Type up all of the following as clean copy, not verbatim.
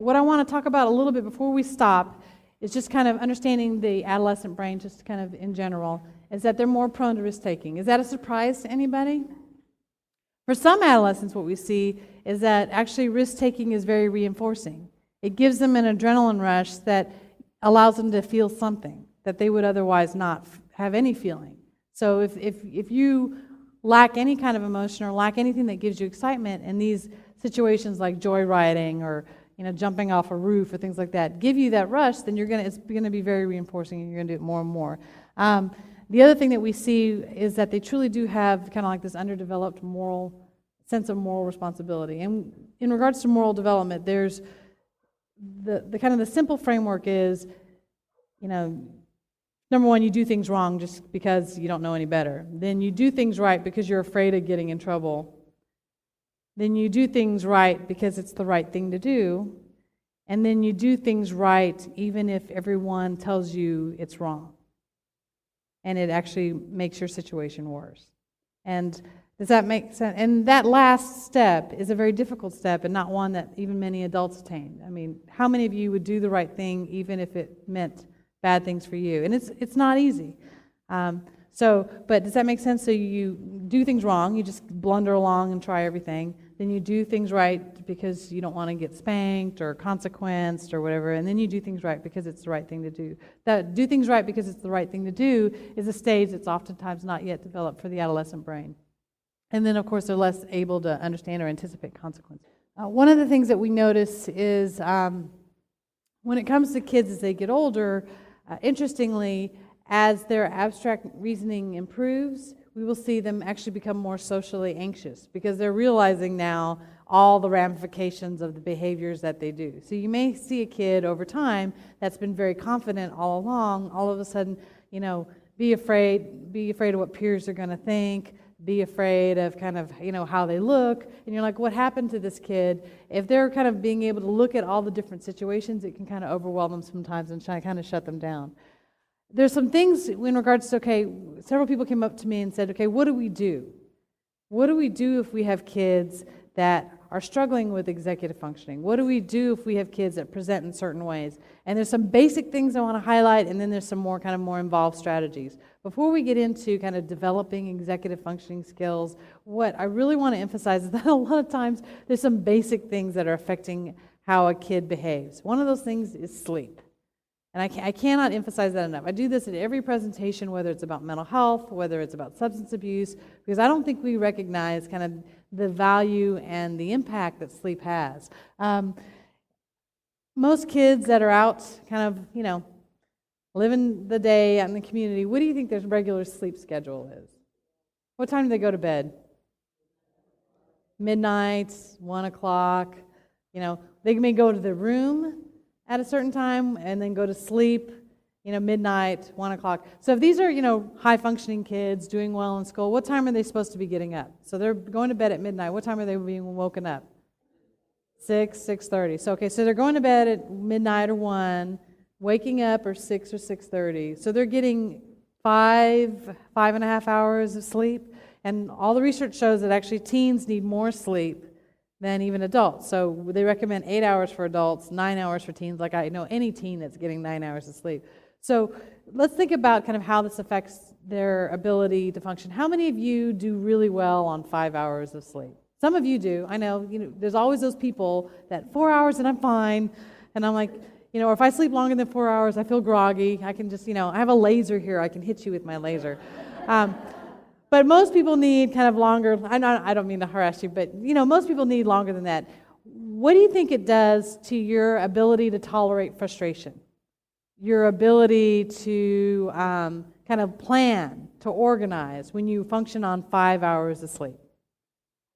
what I want to talk about a little bit before we stop is just kind of understanding the adolescent brain, just kind of in general, is that they're more prone to risk-taking. Is that a surprise to anybody? For some adolescents, what we see is that actually risk-taking is very reinforcing. It gives them an adrenaline rush that allows them to feel something that they would otherwise not have any feeling. So if you lack any kind of emotion or lack anything that gives you excitement, and these situations like joyriding or jumping off a roof or things like that give you that rush, then it's gonna be very reinforcing, and you're gonna do it more and more. The other thing that we see is that they truly do have kind of like this underdeveloped sense of moral responsibility. And in regards to moral development, there's the kind of the simple framework is, number one, you do things wrong just because you don't know any better. Then you do things right because you're afraid of getting in trouble. Then you do things right because it's the right thing to do. And then you do things right even if everyone tells you it's wrong. And it actually makes your situation worse. And does that make sense? And that last step is a very difficult step and not one that even many adults attain. I mean, how many of you would do the right thing even if it meant bad things for you? And it's not easy. But does that make sense? So you do things wrong, you just blunder along and try everything. Then you do things right because you don't want to get spanked or consequenced or whatever, and then you do things right because it's the right thing to do. That do things right because it's the right thing to do is a stage that's oftentimes not yet developed for the adolescent brain. And then, of course, they're less able to understand or anticipate consequences. One of the things that we notice is when it comes to kids as they get older, interestingly, as their abstract reasoning improves, we will see them actually become more socially anxious because they're realizing now all the ramifications of the behaviors that they do. So you may see a kid over time that's been very confident all along, all of a sudden, be afraid of what peers are going to think, be afraid of kind of, how they look, and you're like, what happened to this kid? If they're kind of being able to look at all the different situations, it can kind of overwhelm them sometimes and kind of shut them down. There's some things in regards to, several people came up to me and said, what do we do? What do we do if we have kids that are struggling with executive functioning? What do we do if we have kids that present in certain ways? And there's some basic things I want to highlight, and then there's some more involved strategies. Before we get into kind of developing executive functioning skills, what I really want to emphasize is that a lot of times there's some basic things that are affecting how a kid behaves. One of those things is sleep. And I cannot emphasize that enough. I do this at every presentation, whether it's about mental health, whether it's about substance abuse, because I don't think we recognize kind of the value and the impact that sleep has. Most kids that are out living the day out in the community, what do you think their regular sleep schedule is? What time do they go to bed? Midnight, 1 o'clock. They may go to their room at a certain time and then go to sleep, midnight, 1 o'clock. So if these are, high-functioning kids doing well in school, what time are they supposed to be getting up? So they're going to bed at midnight. What time are they being woken up? 6:30. So they're going to bed at midnight or 1, waking up or 6 or 6:30. So they're getting 5.5 hours of sleep. And all the research shows that actually teens need more sleep than even adults. So they recommend 8 hours for adults, 9 hours for teens. Like I know any teen that's getting 9 hours of sleep. So let's think about kind of how this affects their ability to function. How many of you do really well on 5 hours of sleep? Some of you do. I know, there's always those people that 4 hours and I'm fine. And I'm like, or if I sleep longer than 4 hours, I feel groggy. I can just, I have a laser here. I can hit you with my laser. But most people need kind of longer. I don't mean to harass you, but most people need longer than that. What do you think it does to your ability to tolerate frustration? Your ability to kind of plan, to organize when you function on 5 hours of sleep,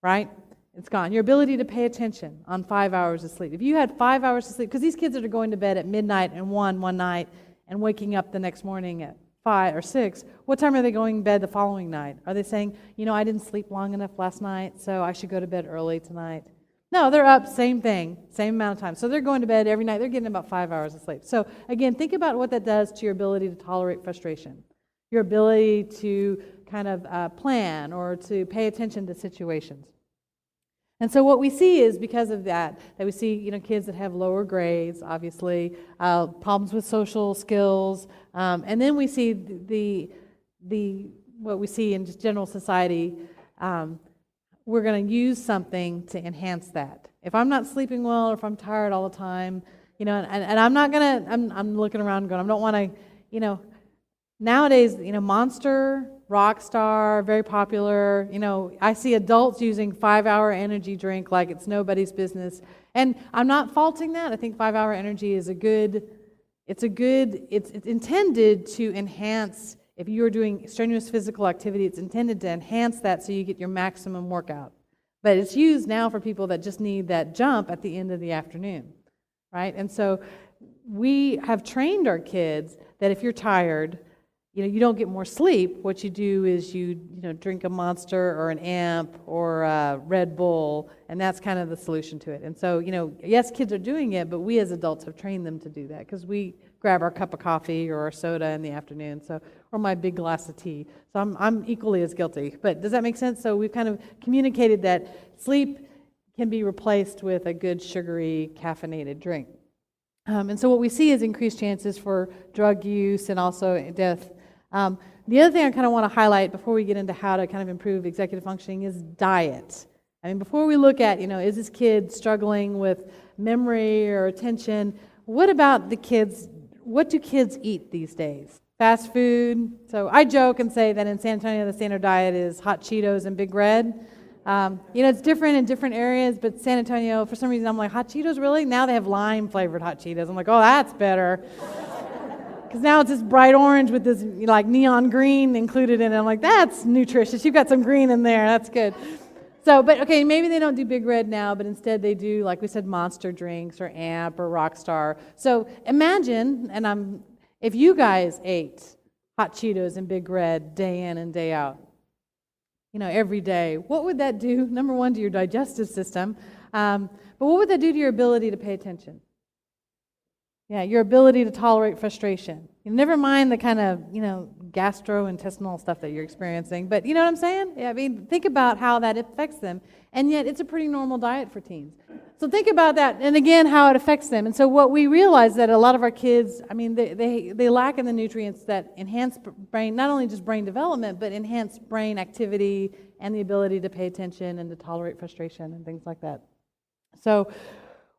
right? It's gone. Your ability to pay attention on 5 hours of sleep. If you had 5 hours of sleep, because these kids that are going to bed at midnight and one night and waking up the next morning at 5 or 6, what time are they going to bed the following night? Are they saying, I didn't sleep long enough last night, so I should go to bed early tonight? No, they're up, same thing, same amount of time. So they're going to bed every night. They're getting about 5 hours of sleep. So again, think about what that does to your ability to tolerate frustration, your ability to kind of plan or to pay attention to situations. And so what we see is because of that we see, kids that have lower grades, obviously, problems with social skills, and then we see what we see in just general society. We're going to use something to enhance that. If I'm not sleeping well, or if I'm tired all the time, and I'm not gonna, I'm looking around going, I don't want to, nowadays, Monster, Rockstar, very popular. I see adults using 5-hour energy drink like it's nobody's business. And I'm not faulting that. I think 5-hour energy is it's intended to enhance, if you're doing strenuous physical activity, it's intended to enhance that so you get your maximum workout. But it's used now for people that just need that jump at the end of the afternoon, right? And so we have trained our kids that if you're tired, you don't get more sleep. What you do is you drink a Monster or an Amp or a Red Bull, and that's kind of the solution to it. And so, yes, kids are doing it, but we as adults have trained them to do that because we grab our cup of coffee or our soda in the afternoon, or my big glass of tea. So I'm equally as guilty. But does that make sense? So we've kind of communicated that sleep can be replaced with a good sugary caffeinated drink. And so what we see is increased chances for drug use and also death. The other thing I kind of want to highlight before we get into how to kind of improve executive functioning is diet. I mean, before we look at, is this kid struggling with memory or attention, what about the kids? What do kids eat these days? Fast food. So I joke and say that in San Antonio, the standard diet is hot Cheetos and Big Red. It's different in different areas, but San Antonio, for some reason, I'm like, hot Cheetos, really? Now they have lime-flavored hot Cheetos. I'm like, oh, that's better. Because now it's this bright orange with this like neon green included in it. I'm like, that's nutritious. You've got some green in there. That's good. So, but okay, maybe they don't do Big Red now, but instead they do, like we said, Monster drinks or Amp or Rockstar. So imagine, if you guys ate hot Cheetos and Big Red day in and day out, every day, what would that do? Number one, to your digestive system, but what would that do to your ability to pay attention? Yeah, your ability to tolerate frustration. Never mind the kind of, gastrointestinal stuff that you're experiencing, but you know what I'm saying? Yeah, think about how that affects them, and yet it's a pretty normal diet for teens. So think about that, and again, how it affects them. And so what we realize that a lot of our kids, they lack in the nutrients that enhance brain, not only just brain development, but enhance brain activity and the ability to pay attention and to tolerate frustration and things like that. So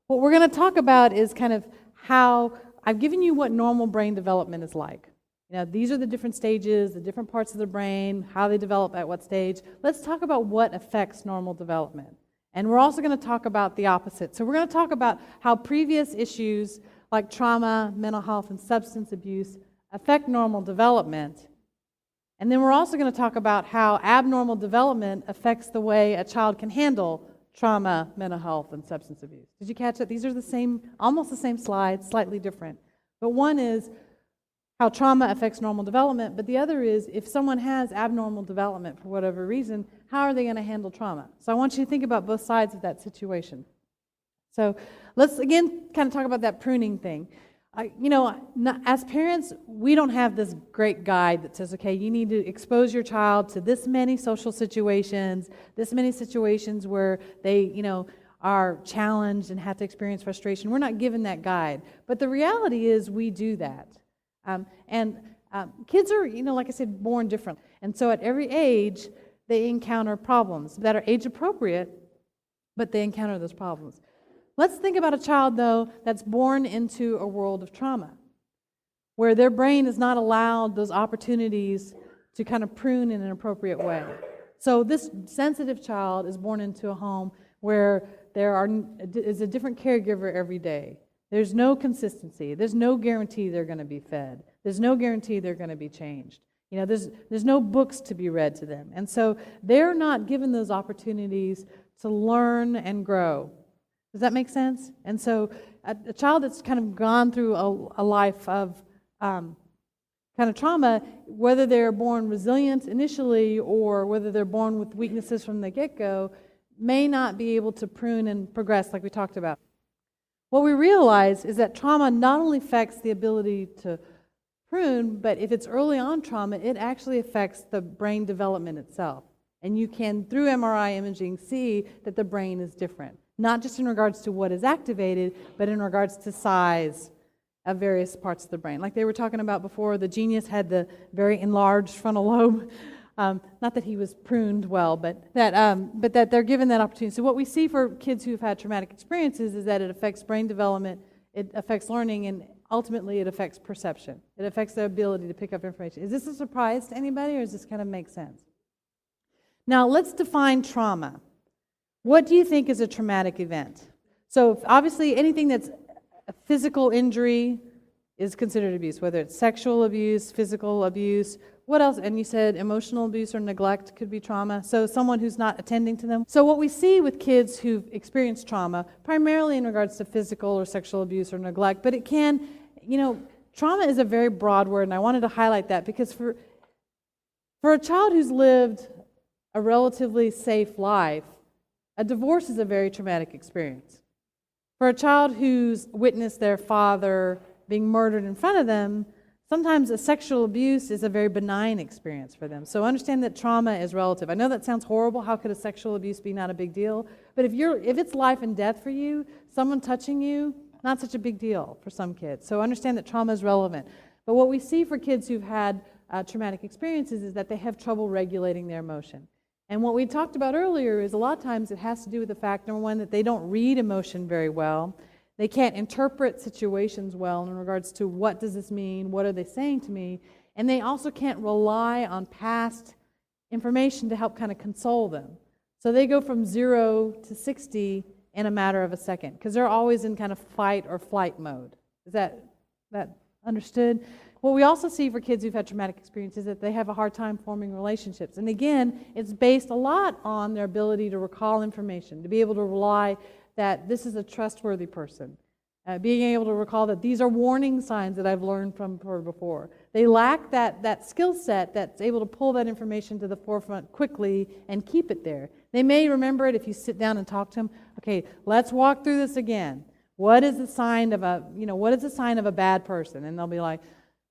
what we're going to talk about is kind of how I've given you what normal brain development is like. These are the different stages, the different parts of the brain, how they develop at what stage. Let's talk about what affects normal development. And we're also going to talk about the opposite. So we're going to talk about how previous issues like trauma, mental health, and substance abuse affect normal development. And then we're also going to talk about how abnormal development affects the way a child can handle trauma, mental health, and substance abuse. Did you catch it? These are almost the same slides, slightly different. But one is how trauma affects normal development, but the other is if someone has abnormal development for whatever reason, how are they going to handle trauma? So I want you to think about both sides of that situation. So let's again kind of talk about that pruning thing. As parents, we don't have this great guide that says, okay, you need to expose your child to this many social situations, this many situations where they, are challenged and have to experience frustration. We're not given that guide. But the reality is we do that. Kids are, like I said, born different. And so at every age, they encounter problems that are age appropriate, but they encounter those problems. Let's think about a child, though, that's born into a world of trauma, where their brain is not allowed those opportunities to kind of prune in an appropriate way. So this sensitive child is born into a home where there is a different caregiver every day. There's no consistency. There's no guarantee they're going to be fed. There's no guarantee they're going to be changed. There's no books to be read to them. And so they're not given those opportunities to learn and grow. Does that make sense? And so a child that's kind of gone through a life of kind of trauma, whether they're born resilient initially or whether they're born with weaknesses from the get-go, may not be able to prune and progress like we talked about. What we realize is that trauma not only affects the ability to prune, but if it's early on trauma, it actually affects the brain development itself. And you can, through MRI imaging, see that the brain is different. Not just in regards to what is activated, but in regards to size of various parts of the brain. Like they were talking about before, the genius had the very enlarged frontal lobe. Not that he was pruned well, but that they're given that opportunity. So what we see for kids who've had traumatic experiences is that it affects brain development, it affects learning, and ultimately it affects perception. It affects their ability to pick up information. Is this a surprise to anybody, or does this kind of make sense? Now let's define trauma. What do you think is a traumatic event? So obviously anything that's a physical injury is considered abuse, whether it's sexual abuse, physical abuse. What else? And you said emotional abuse or neglect could be trauma. So someone who's not attending to them. So what we see with kids who've experienced trauma, primarily in regards to physical or sexual abuse or neglect, but it can, trauma is a very broad word, and I wanted to highlight that because for a child who's lived a relatively safe life, a divorce is a very traumatic experience. For a child who's witnessed their father being murdered in front of them, sometimes a sexual abuse is a very benign experience for them. So understand that trauma is relative. I know that sounds horrible. How could a sexual abuse be not a big deal? But if it's life and death for you, someone touching you, not such a big deal for some kids. So understand that trauma is relevant. But what we see for kids who've had traumatic experiences is that they have trouble regulating their emotion. And what we talked about earlier is a lot of times it has to do with the fact, number one, that they don't read emotion very well. They can't interpret situations well in regards to what does this mean, what are they saying to me, and they also can't rely on past information to help kind of console them. So they go from 0 to 60 in a matter of a second because they're always in kind of fight or flight mode. Is that understood? What we also see for kids who've had traumatic experiences is that they have a hard time forming relationships. And again, it's based a lot on their ability to recall information, to be able to rely that this is a trustworthy person, being able to recall that these are warning signs that I've learned from her before. They lack that skill set that's able to pull that information to the forefront quickly and keep it there. They may remember it if you sit down and talk to them. Okay, let's walk through this again. What is the sign of a bad person? And they'll be like,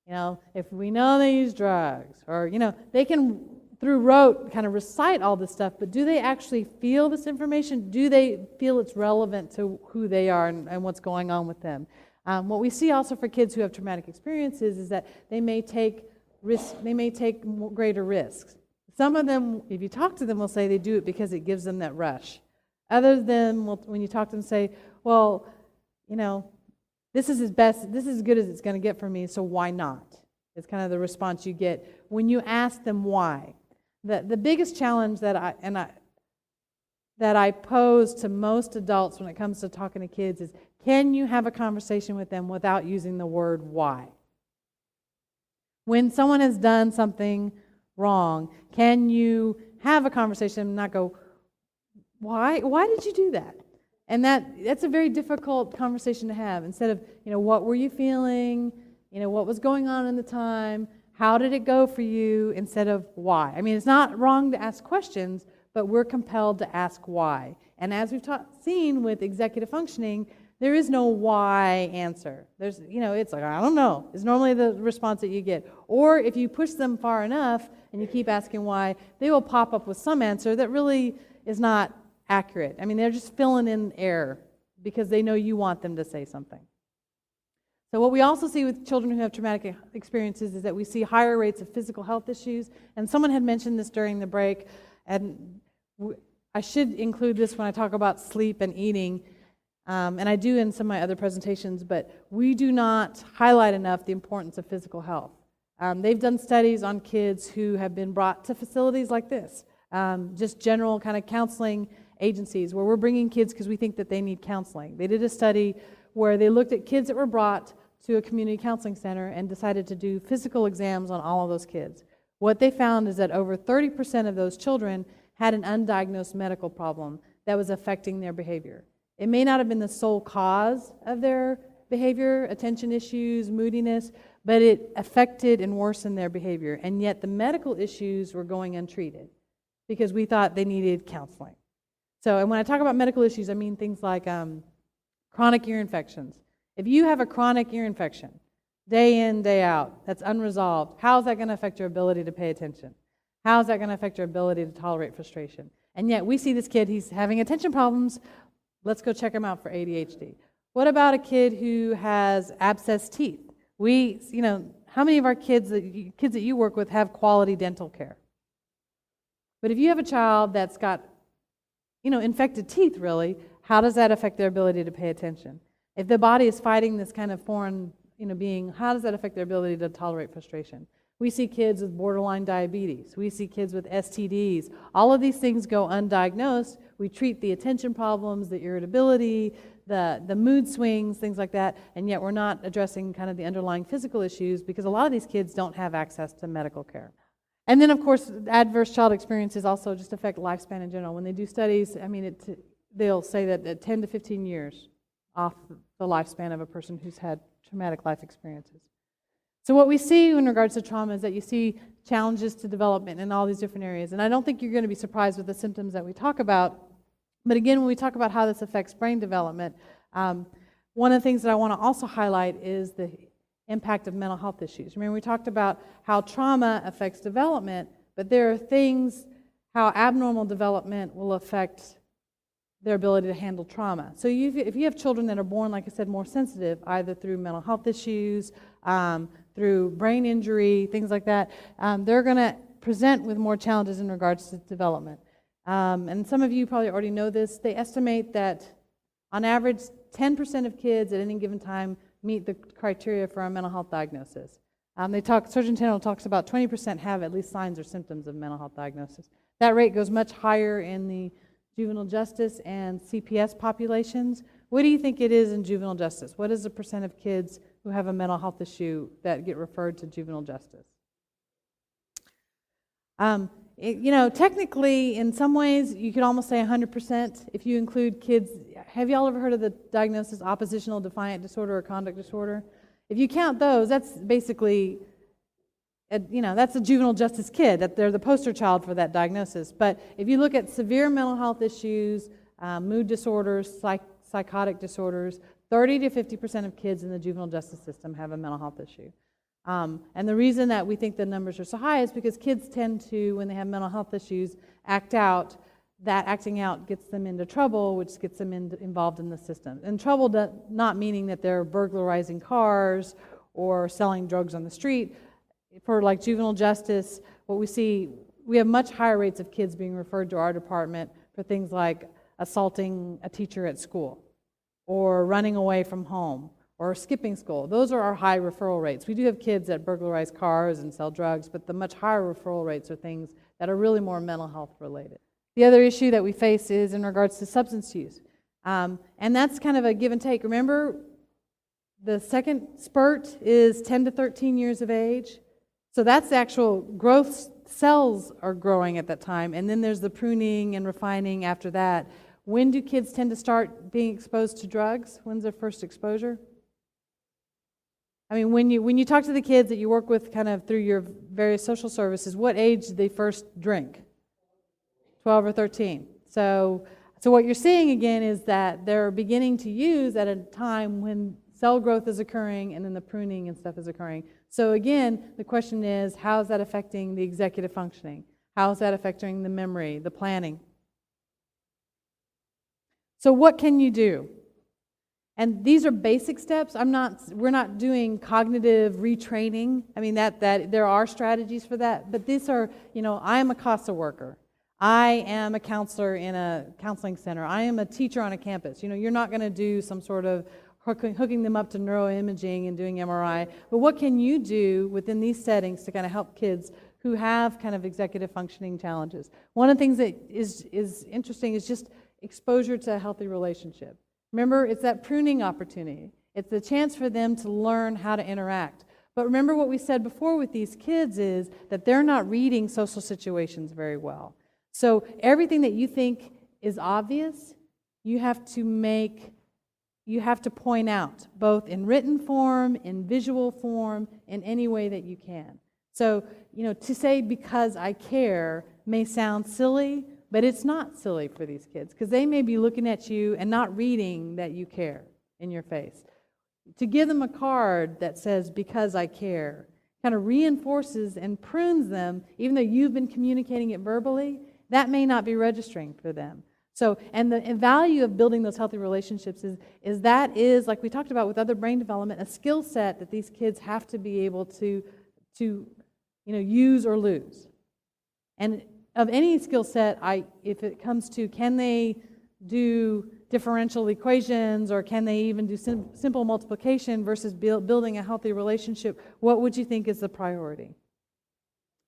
if we know they use drugs, or, they can, through rote, kind of recite all this stuff, but do they actually feel this information? Do they feel it's relevant to who they are and what's going on with them? What we see also for kids who have traumatic experiences is that they may take greater risks. Some of them, if you talk to them, will say they do it because it gives them that rush. Others then, when you talk to them, say, well, this is as good as it's going to get for me, so why not? It's kind of the response you get when you ask them why. The biggest challenge that I pose to most adults when it comes to talking to kids is, can you have a conversation with them without using the word why? When someone has done something wrong, can you have a conversation and not go, why did you do that? And that's a very difficult conversation to have. Instead of, what were you feeling? What was going on in the time? How did it go for you? Instead of why. I mean, it's not wrong to ask questions, but we're compelled to ask why. And as we've seen with executive functioning, there is no why answer. There's, it's like, I don't know. It's normally the response that you get. Or if you push them far enough and you keep asking why, they will pop up with some answer that really is not accurate. I mean, they're just filling in air because they know you want them to say something. So what we also see with children who have traumatic experiences is that we see higher rates of physical health issues. And someone had mentioned this during the break, and I should include this when I talk about sleep and eating, and I do in some of my other presentations, but we do not highlight enough the importance of physical health. They've done studies on kids who have been brought to facilities like this, just general kind of counseling agencies where we're bringing kids because we think that they need counseling. They did a study where they looked at kids that were brought to a community counseling center and decided to do physical exams on all of those kids. What they found is that over 30% of those children had an undiagnosed medical problem that was affecting their behavior. It may not have been the sole cause of their behavior, attention issues, moodiness, but it affected and worsened their behavior. And yet the medical issues were going untreated because we thought they needed counseling. So, and when I talk about medical issues, I mean things like chronic ear infections. If you have a chronic ear infection, day in, day out, that's unresolved, how is that going to affect your ability to pay attention? How is that going to affect your ability to tolerate frustration? And yet we see this kid, he's having attention problems. Let's go check him out for ADHD. What about a kid who has abscessed teeth? How many of our kids that you work with have quality dental care? But if you have a child that's got, infected teeth, really, how does that affect their ability to pay attention? If the body is fighting this kind of foreign, being, how does that affect their ability to tolerate frustration? We see kids with borderline diabetes. We see kids with STDs. All of these things go undiagnosed. We treat the attention problems, the irritability, the mood swings, things like that, and yet we're not addressing kind of the underlying physical issues because a lot of these kids don't have access to medical care. And then, of course, adverse child experiences also just affect lifespan in general. When they do studies, they'll say that at 10 to 15 years off the lifespan of a person who's had traumatic life experiences. So what we see in regards to trauma is that you see challenges to development in all these different areas. And I don't think you're going to be surprised with the symptoms that we talk about. But again, when we talk about how this affects brain development, one of the things that I want to also highlight is the impact of mental health issues. Remember, we talked about how trauma affects development, but there are things, how abnormal development will affect their ability to handle trauma. So if you have children that are born, like I said, more sensitive, either through mental health issues, through brain injury, things like that, they're going to present with more challenges in regards to development. And some of you probably already know this. They estimate that on average, 10% of kids at any given time meet the criteria for a mental health diagnosis. Surgeon General talks about 20% have at least signs or symptoms of mental health diagnosis. That rate goes much higher in the juvenile justice and CPS populations. What do you think it is in juvenile justice? What is the percent of kids who have a mental health issue that get referred to juvenile justice? Technically, in some ways, you could almost say 100% if you include kids. Have y'all ever heard of the diagnosis oppositional defiant disorder or conduct disorder? If you count those, that's basically, that's a juvenile justice kid, that they're the poster child for that diagnosis. But if you look at severe mental health issues, mood disorders, psychotic disorders, 30 to 50% of kids in the juvenile justice system have a mental health issue. And the reason that we think the numbers are so high is because kids tend to, when they have mental health issues, act out. That acting out gets them into trouble, which gets them involved in the system. And trouble not meaning that they're burglarizing cars or selling drugs on the street. For like juvenile justice, what we see, we have much higher rates of kids being referred to our department for things like assaulting a teacher at school or running away from home or skipping school. Those are our high referral rates. We do have kids that burglarize cars and sell drugs, but the much higher referral rates are things that are really more mental health related. The other issue that we face is in regards to substance use. And that's kind of a give and take. Remember, the second spurt is 10 to 13 years of age. So that's the actual growth, cells are growing at that time. And then there's the pruning and refining after that. When do kids tend to start being exposed to drugs? When's their first exposure? When you talk to the kids that you work with kind of through your various social services, what age did they first drink? 12 or 13. So what you're seeing again is that they're beginning to use at a time when cell growth is occurring and then the pruning and stuff is occurring. So again, the question is, how is that affecting the executive functioning? How is that affecting the memory, the planning? So what can you do? And these are basic steps. We're not doing cognitive retraining. That there are strategies for that, but these are, I am a CASA worker. I am a counselor in a counseling center. I am a teacher on a campus. You're not going to do some sort of hooking them up to neuroimaging and doing MRI. But what can you do within these settings to kind of help kids who have kind of executive functioning challenges? One of the things that is interesting is just exposure to a healthy relationship. Remember, it's that pruning opportunity. It's the chance for them to learn how to interact. But remember what we said before with these kids is that they're not reading social situations very well. So everything that you think is obvious, you have to point out, both in written form, in visual form, in any way that you can. So, to say because I care may sound silly, but it's not silly for these kids because they may be looking at you and not reading that you care in your face. To give them a card that says because I care kind of reinforces and prunes them, even though you've been communicating it verbally, that may not be registering for them. So, and the value of building those healthy relationships is that is, like we talked about with other brain development, a skill set that these kids have to be able to use or lose. And of any skill set, if it comes to can they do differential equations or can they even do simple multiplication versus building a healthy relationship, what would you think is the priority?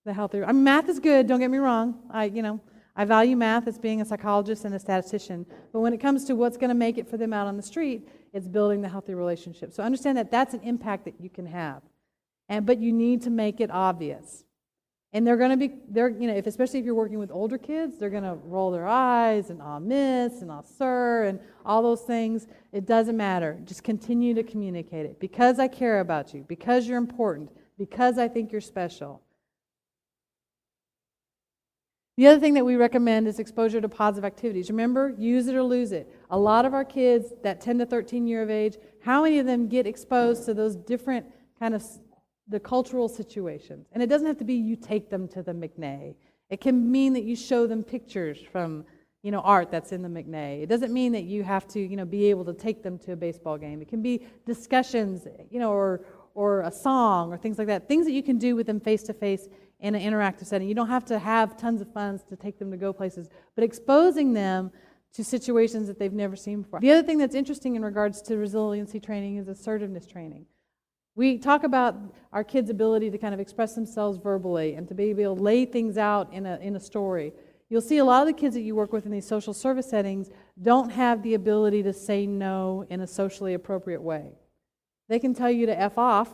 The healthy. I mean, math is good. Don't get me wrong. I value math as being a psychologist and a statistician. But when it comes to what's going to make it for them out on the street, it's building the healthy relationship. So understand that that's an impact that you can have, but you need to make it obvious. And they're going to be, especially if you're working with older kids, they're going to roll their eyes and miss and sir and all those things. It doesn't matter. Just continue to communicate it. Because I care about you, because you're important, because I think you're special. The other thing that we recommend is exposure to positive activities. Remember, use it or lose it. A lot of our kids, that 10 to 13 year of age, how many of them get exposed to those different kind of the cultural situations? And it doesn't have to be you take them to the McNay. It can mean that you show them pictures from art that's in the McNay. It doesn't mean that you have to be able to take them to a baseball game. It can be discussions, or a song or things like that. Things that you can do with them face to face in an interactive setting. You don't have to have tons of funds to take them to go places, but exposing them to situations that they've never seen before. The other thing that's interesting in regards to resiliency training is assertiveness training. We talk about our kids' ability to kind of express themselves verbally and to be able to lay things out in a story. You'll see a lot of the kids that you work with in these social service settings don't have the ability to say no in a socially appropriate way. They can tell you to F off.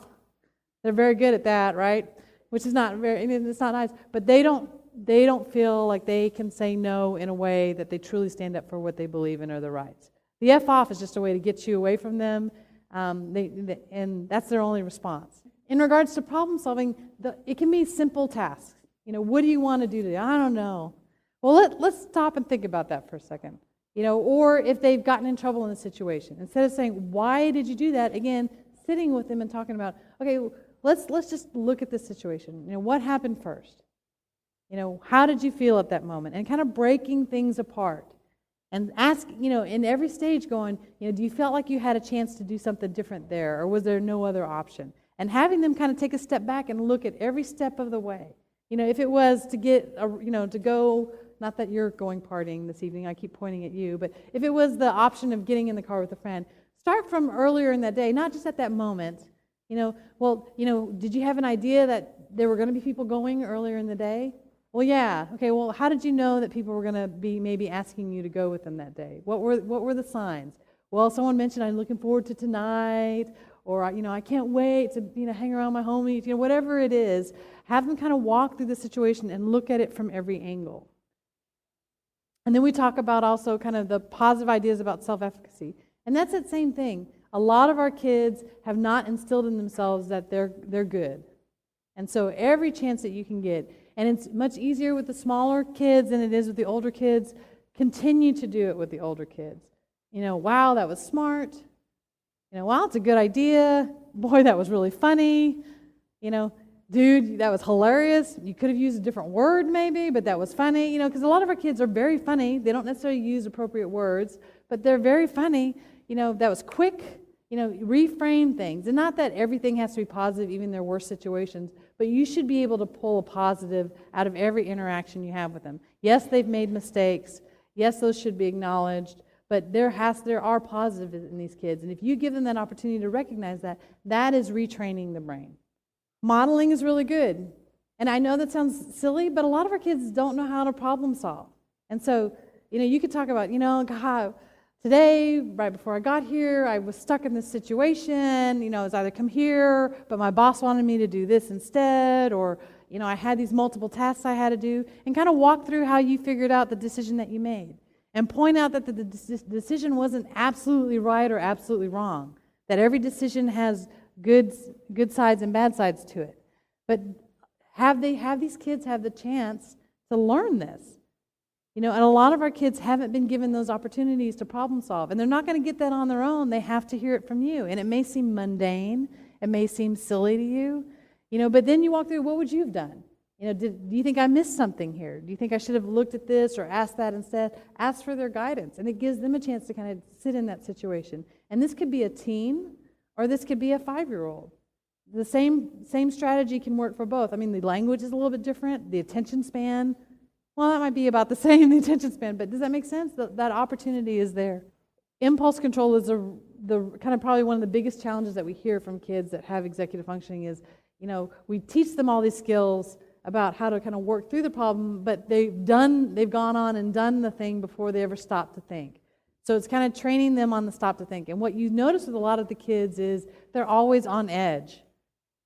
They're very good at that, right? Which is not it's not nice, but they don't feel like they can say no in a way that they truly stand up for what they believe in or their rights. The F off is just a way to get you away from them, and that's their only response. In regards to problem solving, it can be simple tasks. What do you want to do today? I don't know. Well, let's stop and think about that for a second. Or if they've gotten in trouble in a situation, instead of saying, why did you do that? Again, sitting with them and talking about, okay, let's just look at this situation. What happened first? How did you feel at that moment? And kind of breaking things apart. And ask, in every stage going, do you feel like you had a chance to do something different there? Or was there no other option? And having them kind of take a step back and look at every step of the way. If it was to get, to go, not that you're going partying this evening, I keep pointing at you, but if it was the option of getting in the car with a friend, start from earlier in that day, not just at that moment. Did you have an idea that there were going to be people going earlier in the day? Well, yeah. Okay, well, how did you know that people were going to be maybe asking you to go with them that day? What were the signs? Well, someone mentioned, I'm looking forward to tonight, or, I can't wait to, hang around my homies, whatever it is. Have them kind of walk through the situation and look at it from every angle. And then we talk about also kind of the positive ideas about self-efficacy. And that's that same thing. A lot of our kids have not instilled in themselves that they're good. And so every chance that you can get, and it's much easier with the smaller kids than it is with the older kids, continue to do it with the older kids. Wow, that was smart. Wow, it's a good idea. Boy, that was really funny. Dude, that was hilarious. You could have used a different word maybe, but that was funny. Because a lot of our kids are very funny. They don't necessarily use appropriate words, but they're very funny. That was quick. Reframe things. And not that everything has to be positive, even their worst situations, but you should be able to pull a positive out of every interaction you have with them. Yes, they've made mistakes. Yes, those should be acknowledged, but there are positives in these kids. And if you give them that opportunity to recognize that, that is retraining the brain. Modeling is really good. And I know that sounds silly, but a lot of our kids don't know how to problem solve. And so, you could talk about, God, today, right before I got here, I was stuck in this situation. It was either come here, but my boss wanted me to do this instead, or, I had these multiple tasks I had to do, and kind of walk through how you figured out the decision that you made. And point out that the decision wasn't absolutely right or absolutely wrong, that every decision has good sides and bad sides to it. But have these kids have the chance to learn this? And a lot of our kids haven't been given those opportunities to problem solve, and they're not going to get that on their own. They have to hear it from you, and it may seem mundane, it may seem silly to you, But then you walk through, what would you have done? Do you think I missed something here? Do you think I should have looked at this or asked that instead? Ask for their guidance, and it gives them a chance to kind of sit in that situation. And this could be a teen, or this could be a 5-year-old. The same strategy can work for both. I mean, the language is a little bit different. The attention span, well, that might be about the same, the attention span, but does that make sense? That opportunity is there. Impulse control is the kind of probably one of the biggest challenges that we hear from kids that have executive functioning is, we teach them all these skills about how to kind of work through the problem, but they've gone on and done the thing before they ever stop to think. So it's kind of training them on the stop to think. And what you notice with a lot of the kids is they're always on edge.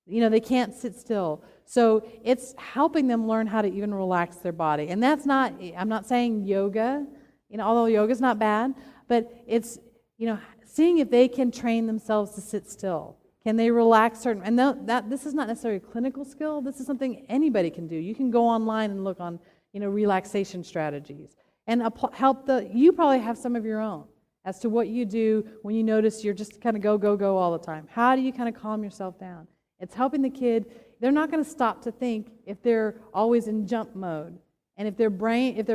They can't sit still. So it's helping them learn how to even relax their body. And I'm not saying yoga, although yoga's not bad, but it's, seeing if they can train themselves to sit still. Can they relax certain, and this is not necessarily a clinical skill, this is something anybody can do. You can go online and look on, relaxation strategies. And you probably have some of your own as to what you do when you notice you're just kind of go all the time. How do you kind of calm yourself down? It's helping the kid. They're not going to stop to think if they're always in jump mode. And if their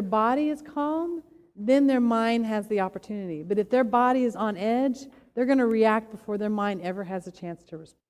body is calm, then their mind has the opportunity. But if their body is on edge, they're going to react before their mind ever has a chance to respond.